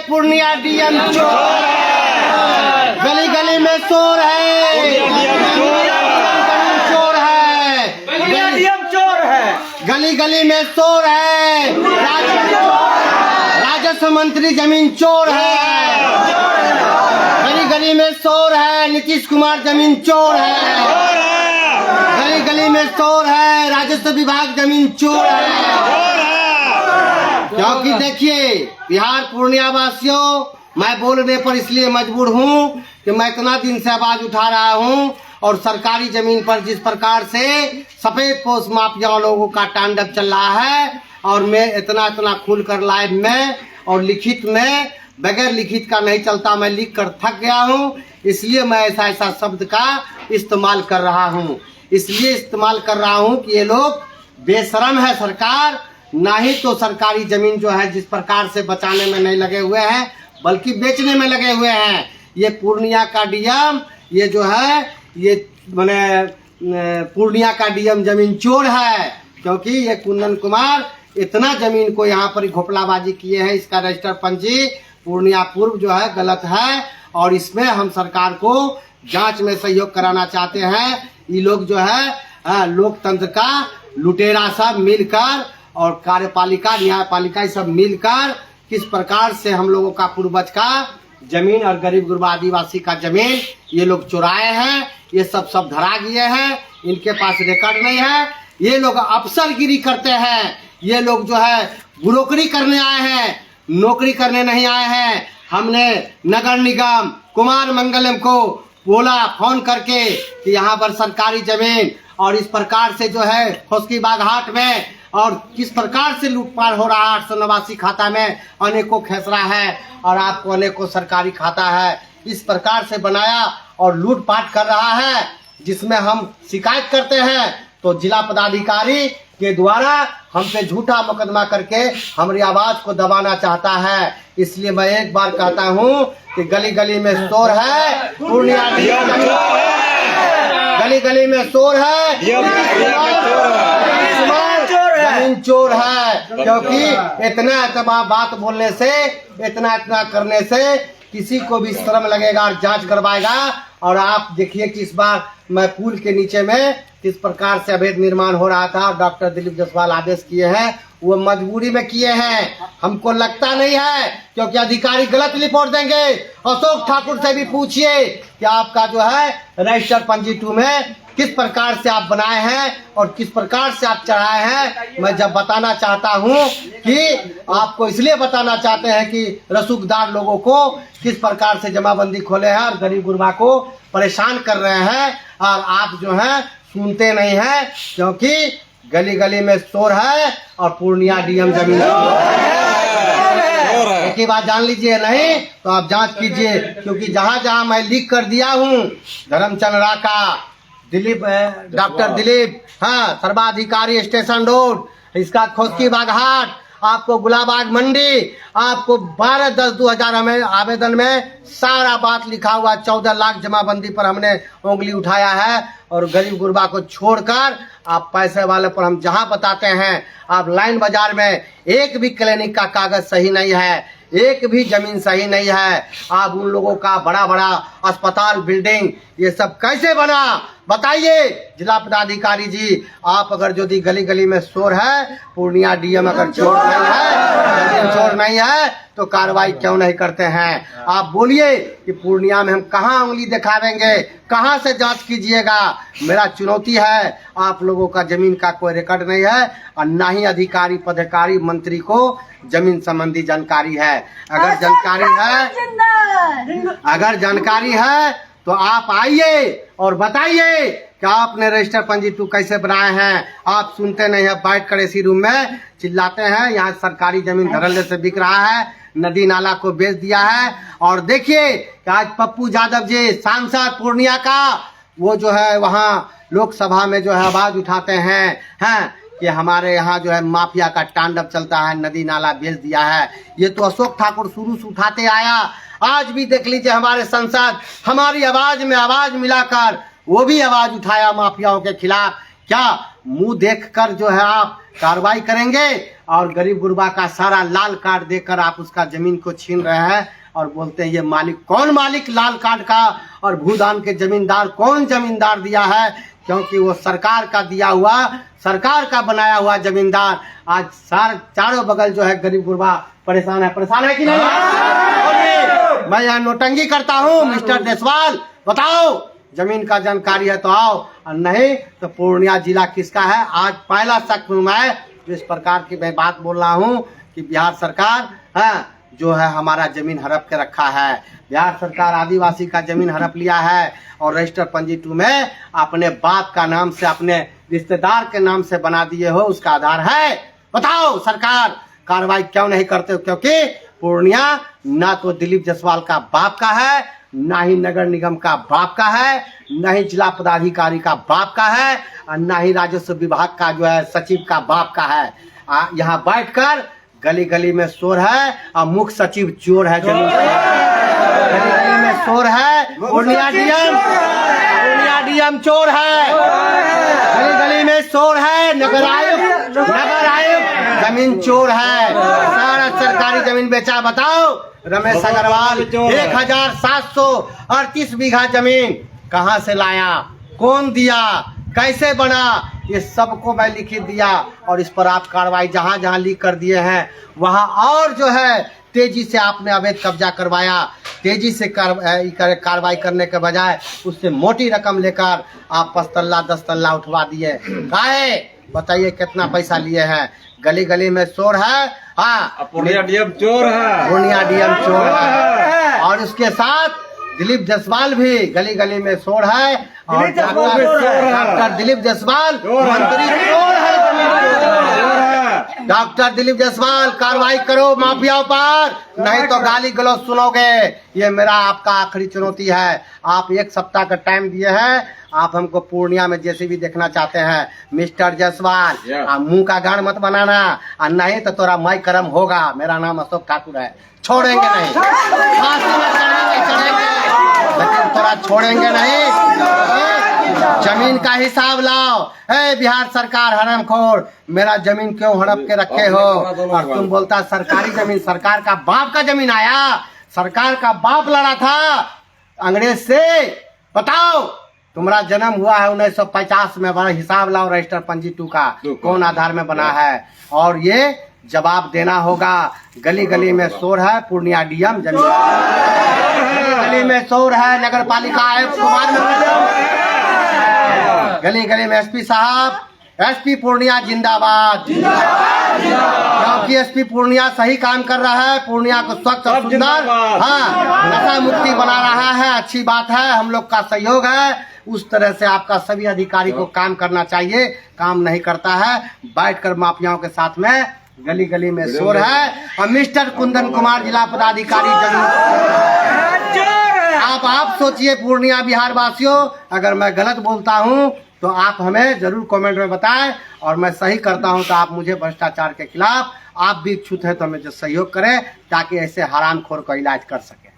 Purnia DM चोर है, गली गली में चोर है, चोर है, डीएम चोर है, गली गली में चोर है, राजस्व मंत्री जमीन चोर है, गली गली में चोर है, नीतीश कुमार जमीन चोर है, गली गली में चोर है, राजस्व विभाग जमीन चोर है। क्योंकि देखिए बिहार पूर्णिया वासियों, मैं बोलने पर इसलिए मजबूर हूँ कि मैं इतना दिन से आवाज उठा रहा हूँ और सरकारी जमीन पर जिस प्रकार से सफेद पोश माफिया लोगों का तांडव चल रहा है, और मैं इतना खुल कर लाइव में और लिखित में, बगैर लिखित का नहीं चलता, मैं लिख कर थक गया हूँ, इसलिए मैं ऐसा शब्द का इस्तेमाल कर रहा हूँ। इसलिए इस्तेमाल कर रहा हूँ कि ये लोग बेशरम है सरकार, ना ही तो सरकारी जमीन जो है जिस प्रकार से बचाने में नहीं लगे हुए हैं बल्कि बेचने में लगे हुए हैं। ये पूर्णिया का डीएम, ये जो है ये मैंने पूर्णिया का डीएम जमीन चोर है, क्योंकि ये कुंदन कुमार इतना जमीन को यहाँ पर घोपलाबाजी किए हैं। इसका रजिस्टर पंजी पूर्णिया पूर्व जो है गलत है और इसमें हम सरकार को जांच में सहयोग कराना चाहते हैं। ये लोग जो है लोकतंत्र का लुटेरा सब मिलकर और कार्यपालिका न्यायपालिका ये सब मिलकर किस प्रकार से हम लोगों का पूर्वज का जमीन और गरीब गुरबा आदिवासी का जमीन ये लोग चुराए हैं। ये सब धरा गए हैं, इनके पास रिकॉर्ड नहीं है। ये लोग अफसरगिरी करते हैं, ये लोग जो है ब्रोकरी करने आए हैं, नौकरी करने नहीं आए हैं। हमने नगर निगम कुमार मंगलम को बोला फोन करके कि यहाँ पर सरकारी जमीन और इस प्रकार से जो है खोसकी बागहाट में और किस प्रकार से लूटपाट हो रहा है, 889 खाता में अनेकों खेसरा है और आपको अनेकों सरकारी खाता है, इस प्रकार से बनाया और लूटपाट कर रहा है, जिसमें हम शिकायत करते हैं तो जिला पदाधिकारी के द्वारा हम पे झूठा मुकदमा करके हमारी आवाज को दबाना चाहता है। इसलिए मैं एक बार कहता हूँ कि गली गली में चोर है, पूर्णिया गली गली में चोर है, जमीन चोर है। क्योंकि इतना बात बोलने से, इतना करने से किसी को भी शर्म लगेगा और जांच करवाएगा। और आप देखिए कि इस बार मैं पुल के नीचे में किस प्रकार से अवैध निर्माण हो रहा था, डॉक्टर दिलीप जायसवाल आदेश किए हैं, वो मजबूरी में किए हैं, हमको लगता नहीं है, क्योंकि अधिकारी गलत रिपोर्ट देंगे। अशोक ठाकुर से भी पूछिए कि आपका जो है रजिस्टर पंजी 2 में किस प्रकार से आप बनाए हैं और किस प्रकार से आप चढ़ाए हैं। मैं जब बताना चाहता हूं कि आपको इसलिए बताना चाहते हैं कि रसूखदार लोगों को किस प्रकार से जमाबंदी खोले हैं और गरीब गुरबा को परेशान कर रहे हैं, और आप जो है सुनते नहीं हैं, क्योंकि गली गली में चोर है और पूर्णिया डीएम जमीन एक ही बात जान लीजिए, नहीं तो आप जांच कीजिए। क्योंकि जहां जहां मैं लिख कर दिया हूं, धर्मचंद राका, दिलीप, डॉक्टर दिलीप, हाँ, सर्वाधिकारी स्टेशन रोड, इसका खोसकी बागहाट, आपको गुलाबाग मंडी, आपको 12/10/2000 में आवेदन में सारा बात लिखा हुआ। 14 लाख जमाबंदी पर हमने उंगली उठाया है और गरीब गुरबा को छोड़कर आप पैसे वाले पर हम जहां बताते हैं, आप लाइन बाजार में एक भी क्लिनिक का कागज सही नहीं है, एक भी जमीन सही नहीं है। आप उन लोगों का बड़ा बड़ा अस्पताल बिल्डिंग ये सब कैसे बना बताइए जिला पदाधिकारी जी। आप अगर यदि गली गली में चोर है, पूर्णिया डीएम अगर चोर नहीं है, चोर नहीं है तो कार्रवाई क्यों नहीं करते हैं? आप बोलिए कि पूर्णिया में हम कहां उंगली दिखावेंगे, कहां से जांच कीजिएगा। मेरा चुनौती है, आप लोगों का जमीन का कोई रिकॉर्ड नहीं है और ना ही अधिकारी पदाधिकारी मंत्री को जमीन संबंधी जानकारी है। अगर जानकारी है तो आप आइए और बताइए कि आपने रजिस्टर पंजी 2 कैसे बनाए हैं। आप सुनते नहीं है, बैठ कर इसी रूम में चिल्लाते हैं यहाँ सरकारी जमीन धड़ल्ले से बिक रहा है, नदी नाला को बेच दिया है। और देखिए कि आज पप्पू यादव जी सांसद पूर्णिया का, वो जो है वहाँ लोकसभा में जो है आवाज उठाते हैं कि हमारे यहाँ जो है माफिया का तांडव चलता है, नदी नाला बेच दिया है। ये तो अशोक ठाकुर शुरू से उठाते आया। आज भी देख लीजिए हमारे संसद हमारी आवाज में आवाज मिलाकर वो भी आवाज उठाया माफियाओं के खिलाफ। क्या मुंह देखकर जो है आप कार्रवाई करेंगे और गरीब गुरबा का सारा लाल कार्ड देकर आप उसका जमीन को छीन रहे हैं और बोलते हैं ये मालिक कौन मालिक लाल कार्ड का और भूदान के जमींदार कौन जमींदार दिया है, क्योंकि वो सरकार का दिया हुआ सरकार का बनाया हुआ जमींदार आज चारों बगल जो है गरीब गुरबा परेशान है कि नहीं? मैं यहाँ नोटंगी करता हूँ मिस्टर देसवाल, बताओ जमीन का जानकारी है तो आओ और नहीं तो पूर्णिया जिला किसका है। आज पहला शक मैं जिस प्रकार की मैं बात बोल रहा हूँ कि बिहार सरकार है जो है हमारा जमीन हड़प के रखा है। बिहार सरकार आदिवासी का जमीन हड़प लिया है और रजिस्टर पंजी 2 में अपने बाप का नाम से अपने रिश्तेदार के नाम से बना दिए हो, उसका आधार है। बताओ सरकार कार्रवाई क्यों नहीं करते हो? क्योंकि पूर्णिया ना तो दिलीप जायसवाल का बाप का है, ना ही नगर निगम का बाप का है, ना ही जिला पदाधिकारी का बाप का है और ना ही राजस्व विभाग का जो है सचिव का बाप का है। यहाँ बैठकर गली गली में शोर है और मुख्य सचिव चोर है, गली गली में शोर है, पूर्णिया डीएम चोर है, गली गली में शोर है, नगर आयुक्त जमीन चोर है, सारा सरकारी जमीन बेचा। बताओ रमेश अग्रवाल 1738 बीघा जमीन कहां से लाया, कौन दिया, कैसे बना, ये सबको मैं लिखित दिया और इस पर आप कार्रवाई जहां जहां लिख कर दिए हैं वहां और जो है तेजी से आपने अवैध कब्जा करवाया। तेजी से कार्रवाई करने के बजाय उससे मोटी रकम लेकर आप 5 तल्ला 10 तल्ला उठवा दिए। काहे बताइए कितना पैसा लिए हैं? गली गली में शोर है। हाँ पूर्णिया डीएम चोर है, पूर्णिया डीएम चोर है और उसके साथ दिलीप जायसवाल भी गली गली में शोर है और डॉक्टर दिलीप जायसवाल मंत्री चोर है, डॉक्टर दिलीप जायसवाल कार्रवाई करो माफियाओं पर, नहीं तो गाली गलौज सुनोगे। ये मेरा आपका आखिरी चुनौती है। आप 1 सप्ताह का टाइम दिए हैं, आप हमको पूर्णिया में जैसे भी देखना चाहते हैं मिस्टर जायसवाल, मुंह का गाड़ मत बनाना और नहीं तो तोरा मई कर्म होगा। मेरा नाम अशोक ठाकुर है, छोड़ेंगे नहीं, फांसी में चढ़ेंगे लेकिन तोरा छोड़ेंगे नहीं। जमीन का हिसाब लाओ। ए बिहार सरकार हरामखोर, मेरा जमीन क्यों हड़प के रखे हो? और तुम बोलता सरकारी जमीन, सरकार का बाप का जमीन आया, सरकार का बाप लड़ा था अंग्रेज से। बताओ तुम्हारा जन्म हुआ है 1950 में, बड़ा हिसाब लाओ रजिस्टर पंजी 2 का कौन आधार में बना है और ये जवाब देना होगा। गली गली में शोर है, पूर्णिया डीएम जमीन गली में शोर है, नगर पालिका आयुक्त गली गली में एसपी साहब, एसपी पूर्णिया जिंदाबाद, क्योंकि एसपी पूर्णिया सही काम कर रहा है, पूर्णिया को स्वच्छ और सुंदर नशा मुक्ति बना रहा है। अच्छी बात है, हम लोग का सहयोग है। उस तरह से आपका सभी अधिकारी को काम करना चाहिए, काम नहीं करता है, बैठकर माफियाओं के साथ में गली गली में शोर है। और मिस्टर कुंदन कुमार जिला पदाधिकारी आप सोचिए पूर्णिया बिहार वासियों, अगर मैं गलत बोलता हूं तो आप हमें जरूर कमेंट में बताएं और मैं सही करता हूं तो आप मुझे भ्रष्टाचार के खिलाफ आप भी इच्छुक है तो हमें जो सहयोग करें ताकि ऐसे हरामखोर का इलाज कर सके।